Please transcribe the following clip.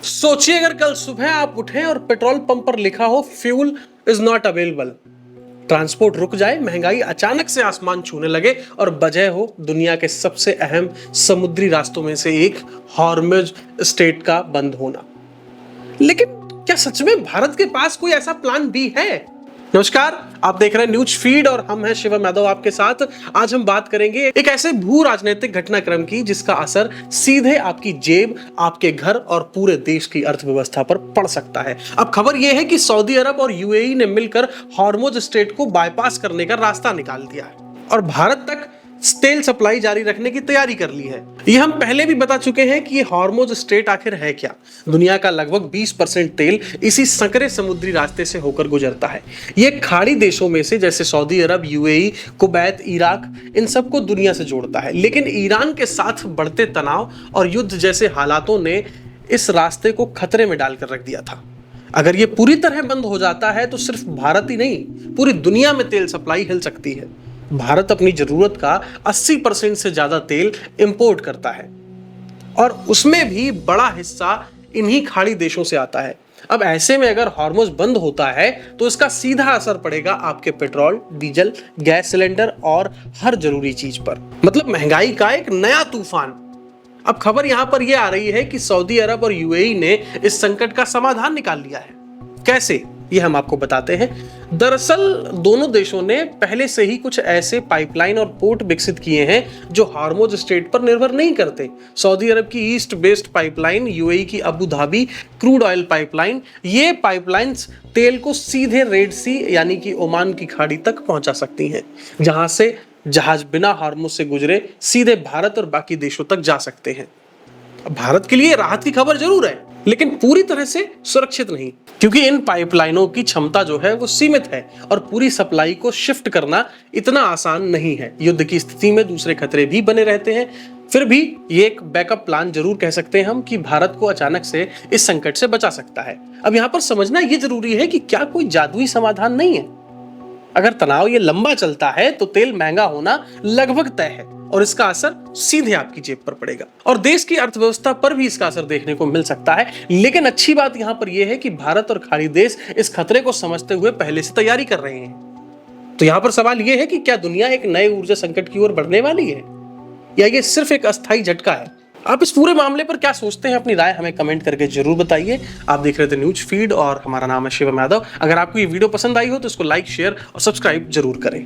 सोचिए अगर कल सुबह आप उठे और पेट्रोल पंप पर लिखा हो fuel is not available, transport रुक जाए, महंगाई अचानक से आसमान छूने लगे और वजह हो दुनिया के सबसे अहम समुद्री रास्तों में से एक हॉर्मुज स्ट्रेट का बंद होना। लेकिन क्या सच में भारत के पास कोई ऐसा प्लान बी है? नमस्कार, आप देख रहे हैं न्यूज फीड और हम हैं शिवम यादव आपके साथ। आज हम बात करेंगे एक ऐसे भू राजनीतिक घटनाक्रम की जिसका असर सीधे आपकी जेब, आपके घर और पूरे देश की अर्थव्यवस्था पर पड़ सकता है। अब खबर यह है कि सऊदी अरब और यूएई ने मिलकर हॉर्मुज स्ट्रेट को बाईपास करने का रास्ता निकाल दिया है और भारत तक तेल सप्लाई जारी रखने की तैयारी कर ली है। ये हम पहले भी बता चुके हैं कि ये हॉर्मुज स्ट्रेट आखिर है क्या। दुनिया का लगभग 20% तेल इसी संकरे समुद्री रास्ते से होकर गुजरता है। ये खाड़ी देशों में से जैसे सऊदी अरब, यूएई, कुवैत, इराक, इन सबको दुनिया से जोड़ता है। लेकिन ईरान के साथ बढ़ते तनाव और युद्ध जैसे हालातों ने इस रास्ते को खतरे में डालकर रख दिया था। अगर ये पूरी तरह बंद हो जाता है तो सिर्फ भारत ही नहीं, पूरी दुनिया में तेल सप्लाई हिल सकती है। भारत अपनी जरूरत का 80% से ज्यादा तेल इंपोर्ट करता है और उसमें भी बड़ा हिस्सा इन्हीं खाड़ी देशों से आता है। अब ऐसे में अगर हॉर्मुज बंद होता है तो इसका सीधा असर पड़ेगा आपके पेट्रोल, डीजल, गैस सिलेंडर और हर जरूरी चीज पर। मतलब महंगाई का एक नया तूफान। अब खबर यहां पर यह आ रही है कि सऊदी अरब और यूएई ने इस संकट का समाधान निकाल लिया है। कैसे, ये हम आपको बताते हैं। दरअसल दोनों देशों ने पहले से ही कुछ ऐसे पाइपलाइन और पोर्ट विकसित किए हैं जो हॉर्मुज स्ट्रेट पर निर्भर नहीं करते। सऊदी अरब की ईस्ट वेस्ट पाइपलाइन, यूएई की Abu Dhabi crude oil pipeline, ये पाइपलाइंस तेल को सीधे रेड सी यानी कि ओमान की खाड़ी तक पहुंचा सकती हैं, जहां से जहाज बिना हॉर्मुज से गुजरे सीधे भारत और बाकी देशों तक जा सकते हैं। भारत के लिए राहत की खबर जरूर है, लेकिन पूरी तरह से सुरक्षित नहीं, क्योंकि इन पाइपलाइनों की क्षमता जो है वो सीमित है और पूरी सप्लाई को शिफ्ट करना इतना आसान नहीं है। युद्ध की स्थिति में दूसरे खतरे भी बने रहते हैं। फिर भी ये एक बैकअप प्लान जरूर कह सकते हैं हम कि भारत को अचानक से इस संकट से बचा सकता है। अब यहाँ पर समझना ये जरूरी है कि क्या कोई जादुई समाधान नहीं है। अगर तनाव ये लंबा चलता है तो तेल महंगा होना लगभग तय है और इसका असर सीधे आपकी जेब पर पड़ेगा और देश की अर्थव्यवस्था पर भी इसका असर देखने को मिल सकता है। लेकिन अच्छी बात यहां पर यह है कि भारत और खाड़ी देश इस खतरे को समझते हुए पहले से तैयारी कर रहे हैं। तो यहां पर सवाल यह है कि क्या दुनिया एक नए ऊर्जा संकट की ओर बढ़ने वाली है या ये सिर्फ एक अस्थायी झटका है? आप इस पूरे मामले पर क्या सोचते हैं? अपनी राय हमें कमेंट करके जरूर बताइए। आप देख रहे थे न्यूज फीड और हमारा नाम है शिवम यादव। अगर आपको ये वीडियो पसंद आई हो तो इसको लाइक, शेयर और सब्सक्राइब जरूर करें।